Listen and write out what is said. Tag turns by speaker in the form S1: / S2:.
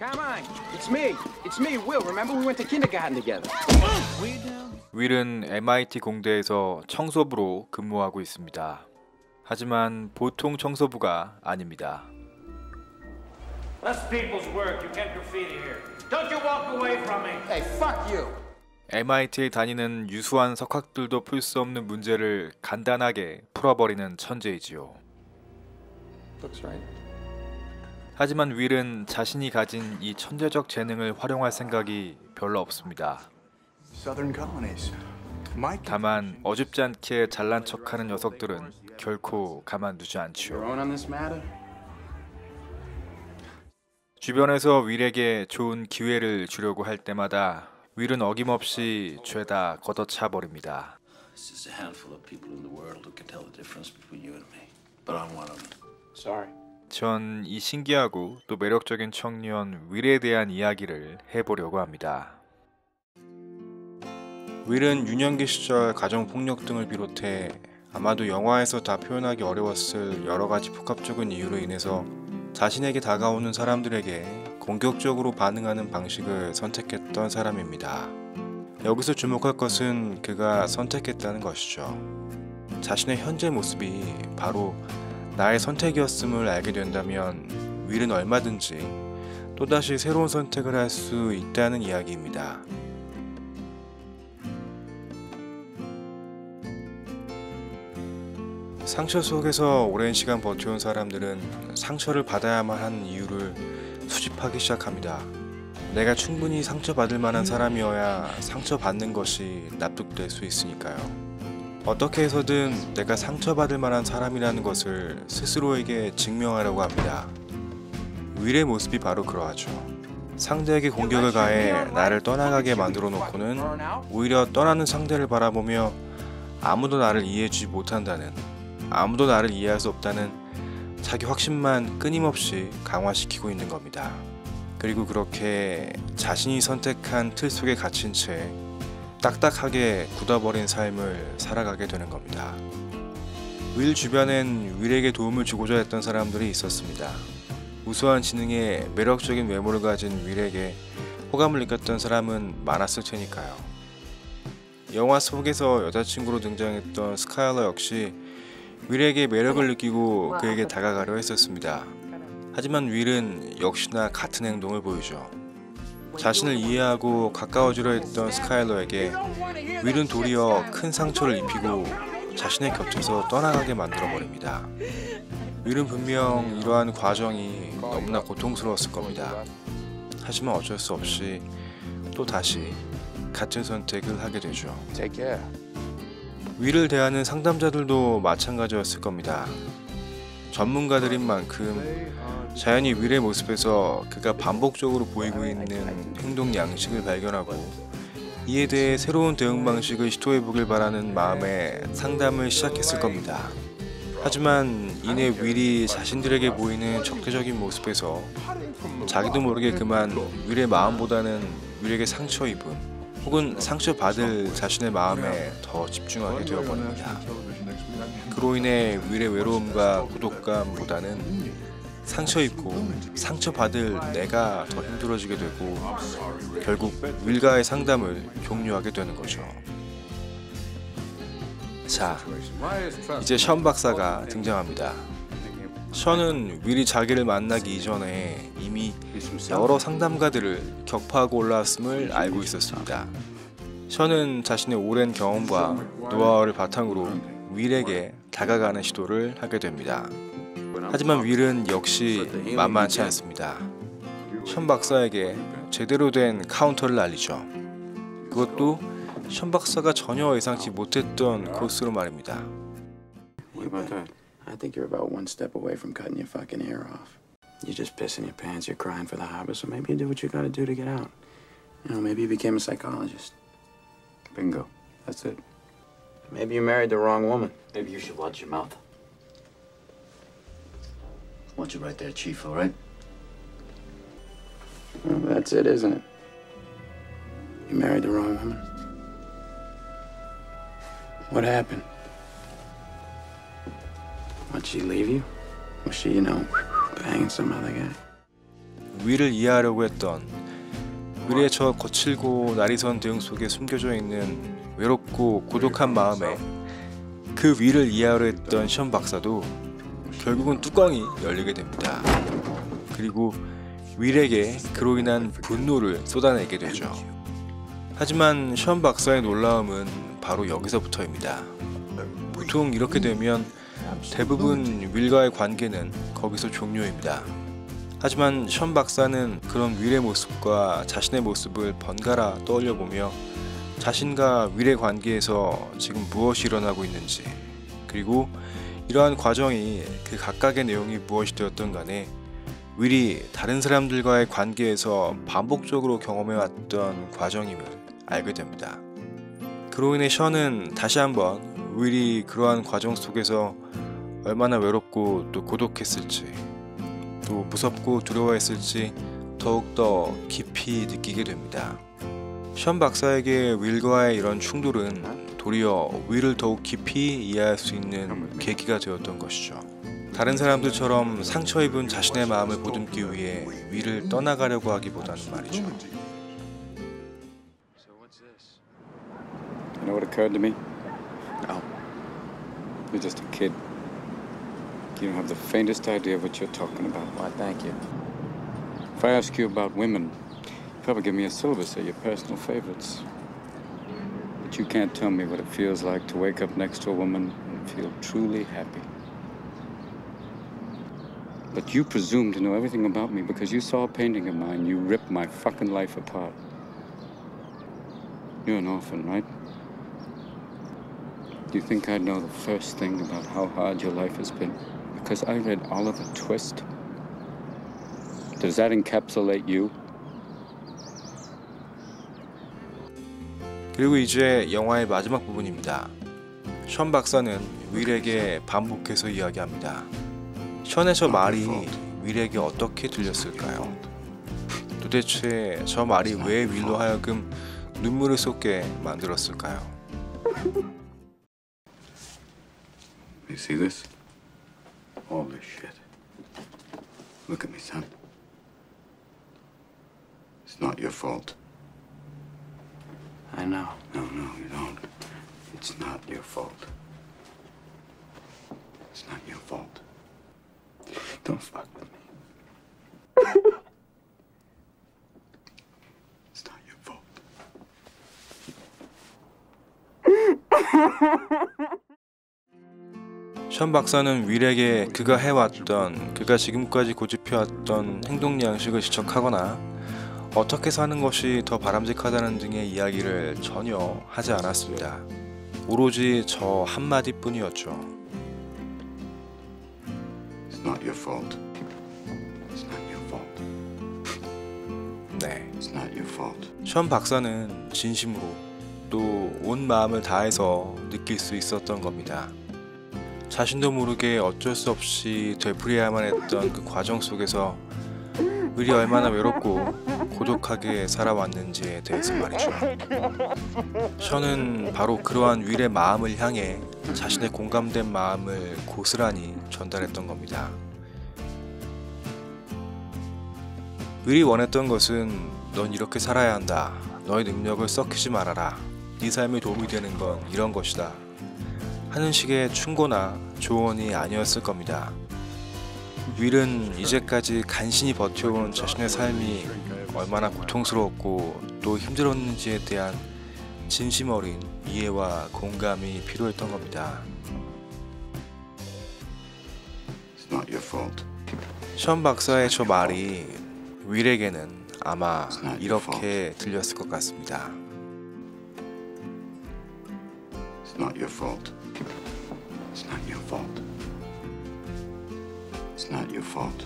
S1: Come on, it's me. It's me, Will. Remember we went to kindergarten together.
S2: 윌은 MIT 공대에서 청소부로 근무하고 있습니다. 하지만 보통 청소부가 아닙니다.
S3: That's people's work. You can't graffiti here. Don't you walk away from me.
S1: Hey, fuck you.
S2: MIT에 다니는 유수한 석학들도 풀 수 없는 문제를 간단하게 풀어버리는 천재이지요.
S1: Looks right.
S2: 하지만 윌은 자신이 가진 이 천재적 재능을 활용할 생각이 별로 없습니다. 다만 어줍지 않게 잘난 척하는 녀석들은 결코 가만두지 않지요. 주변에서 윌에게 좋은 기회를 주려고 할 때마다 윌은 어김없이 죄다 걷어차 버립니다. 전 이 신기하고 또 매력적인 청년 윌에 대한 이야기를 해보려고 합니다. 윌은 유년기 시절 가정폭력 등을 비롯해 아마도 영화에서 다 표현하기 어려웠을 여러가지 복합적인 이유로 인해서 자신에게 다가오는 사람들에게 공격적으로 반응하는 방식을 선택했던 사람입니다. 여기서 주목할 것은 그가 선택했다는 것이죠. 자신의 현재 모습이 바로 나의 선택이었음을 알게 된다면 윌은 얼마든지 또다시 새로운 선택을 할 수 있다는 이야기입니다. 상처 속에서 오랜 시간 버텨온 사람들은 상처를 받아야만 하는 이유를 수집하기 시작합니다. 내가 충분히 상처받을 만한 사람이어야 상처받는 것이 납득될 수 있으니까요. 어떻게 해서든 내가 상처받을 만한 사람이라는 것을 스스로에게 증명하려고 합니다. 윌의 모습이 바로 그러하죠. 상대에게 공격을 가해 나를 떠나가게 만들어 놓고는 오히려 떠나는 상대를 바라보며 아무도 나를 이해해주지 못한다는, 아무도 나를 이해할 수 없다는 자기 확신만 끊임없이 강화시키고 있는 겁니다. 그리고 그렇게 자신이 선택한 틀 속에 갇힌 채 딱딱하게 굳어버린 삶을 살아가게 되는 겁니다. 윌 주변엔 윌에게 도움을 주고자 했던 사람들이 있었습니다. 우수한 지능에 매력적인 외모를 가진 윌에게 호감을 느꼈던 사람은 많았을 테니까요. 영화 속에서 여자친구로 등장했던 스카일러 역시 윌에게 매력을 느끼고 그에게 다가가려 했었습니다. 하지만 윌은 역시나 같은 행동을 보이죠. 자신을 이해하고 가까워지려 했던 스카일러에게 윌은 도리어 큰 상처를 입히고 자신의 곁에서 떠나가게 만들어버립니다. 윌은 분명 이러한 과정이 너무나 고통스러웠을 겁니다. 하지만 어쩔 수 없이 또 다시 같은 선택을 하게 되죠. 윌을 대하는 상담자들도 마찬가지였을 겁니다. 전문가들인 만큼 자연히 윌의 모습에서 그가 반복적으로 보이고 있는 행동 양식을 발견하고 이에 대해 새로운 대응 방식을 시도해보길 바라는 마음에 상담을 시작했을 겁니다. 하지만 이내 윌이 자신들에게 보이는 적대적인 모습에서 자기도 모르게 그만 윌의 마음보다는 윌에게 상처 입은 혹은 상처받을 자신의 마음에 더 집중하게 되어버립니다. 그로 인해 윌의 외로움과孤独감보다는 상처 입고 상처받을 내가 더 힘들어지게 되고 결국 윌과의 상담을 종료하게 되는 거죠. 자, 이제 션 박사가 등장합니다. 션은 윌이 자기를 만나기 이전에 이미 여러 상담가들을 격파하고 올라왔음을 알고 있었습니다. 션은 자신의 오랜 경험과 노하우를 바탕으로 윌에게 다가가는 시도를 하게 됩니다. 하지만 윌은 역시 만만치 않습니다. 션 박사에게 제대로 된 카운터를 날리죠. 그것도 션 박사가 전혀 예상치 못했던 코스로 말입니다.
S4: I think you're about one step away from cutting your fucking ear off. You're just pissing your pants, you're crying for the harbor, so maybe you do what you gotta do to get out. You know, maybe you became a psychologist. Bingo. That's it. Maybe you married the wrong woman.
S5: Maybe you should watch your mouth. Watch it right there, Chief, all right?
S4: Well, that's it, isn't it? You married the wrong woman. What happened? Why'd she leave you? Was she, banging some other guy?
S2: 윌을 이해하려고 했던 윌의 저 거칠고 날이선 대응 속에 숨겨져 있는 외롭고 고독한 마음에 그 윌을 이해하려 했던 션 박사도 결국은 뚜껑이 열리게 됩니다. 그리고 윌에게 그로 인한 분노를 쏟아내게 되죠. 하지만 션 박사의 놀라움은 바로 여기서부터입니다. 보통 이렇게 되면 대부분 윌과의 관계는 거기서 종료입니다. 하지만 션 박사는 그런 윌의 모습과 자신의 모습을 번갈아 떠올려보며 자신과 윌의 관계에서 지금 무엇이 일어나고 있는지, 그리고 이러한 과정이 그 각각의 내용이 무엇이 되었던 간에 윌이 다른 사람들과의 관계에서 반복적으로 경험해왔던 과정임을 알게 됩니다. 그로 인해 션은 다시 한번 윌이 그러한 과정 속에서 얼마나 외롭고 또 고독했을지, 또 무섭고 두려워했을지 더욱더 깊이 느끼게 됩니다. 션 박사에게 윌과의 이런 충돌은 도리어 윌을 더욱 깊이 이해할 수 있는 계기가 되었던 것이죠. 다른 사람들처럼 상처 입은 자신의 마음을 보듬기 위해 윌을 떠나가려고 하기보다는 말이죠.
S4: You know what occurred to me? No. You're just a kid. You don't have the faintest idea what you're talking about.
S1: Why, thank you.
S4: If I ask you about women, you probably give me a syllabus of your personal favorites. But you can't tell me what it feels like to wake up next to a woman and feel truly happy. But you presume to know everything about me because you saw a painting of mine. You ripped my fucking life apart. You're an orphan, right? Do you think I'd know the first thing about how hard your life has been? Because I read Oliver Twist. Does that encapsulate you?
S2: 그리고 이제 영화의 마지막 부분입니다. 션 박사는 윌에게 반복해서 이야기합니다. 션의 저 말이 윌에게 어떻게 들렸을까요? 도대체 저 말이 왜 윌로 하여금 눈물을 쏟게 만들었을까요?
S4: You see this? All this shit. Look at me, son. It's not your fault.
S1: I know.
S4: No, you don't. It's not your fault. It's not your fault. Don't fuck with me. It's not your fault.
S2: 션 박사는 윌에게 그가 해왔던, 그가 지금까지 고집해왔던 행동 양식을 지적하거나 어떻게 사는 것이 더 바람직하다는 등의 이야기를 전혀 하지 않았습니다. 오로지 저 한마디뿐이었죠.
S4: It's not your fault. It's not your fault.
S2: 네,
S4: It's not your fault.
S2: 션 박사는 진심으로 또 온 마음을 다해서 느낄 수 있었던 겁니다. 자신도 모르게 어쩔 수 없이 되풀이해야만 했던 그 과정 속에서 윌이 얼마나 외롭고 고독하게 살아왔는지에 대해서 말이죠. 션은 바로 그러한 윌의 마음을 향해 자신의 공감된 마음을 고스란히 전달했던 겁니다. 윌이 원했던 것은 넌 이렇게 살아야 한다. 너의 능력을 썩히지 말아라. 네 삶에 도움이 되는 건 이런 것이다. 하는 식의 충고나 조언이 아니었을 겁니다. 윌은 이제까지 간신히 버텨온 자신의 삶이 얼마나 고통스러웠고 또 힘들었는지에 대한 진심 어린 이해와 공감이 필요했던 겁니다.
S4: It's not your fault.
S2: 션 박사의 저 말이 윌에게는 아마 이렇게 들렸을 것 같습니다.
S4: It's not your fault. It's not your fault. It's not your fault.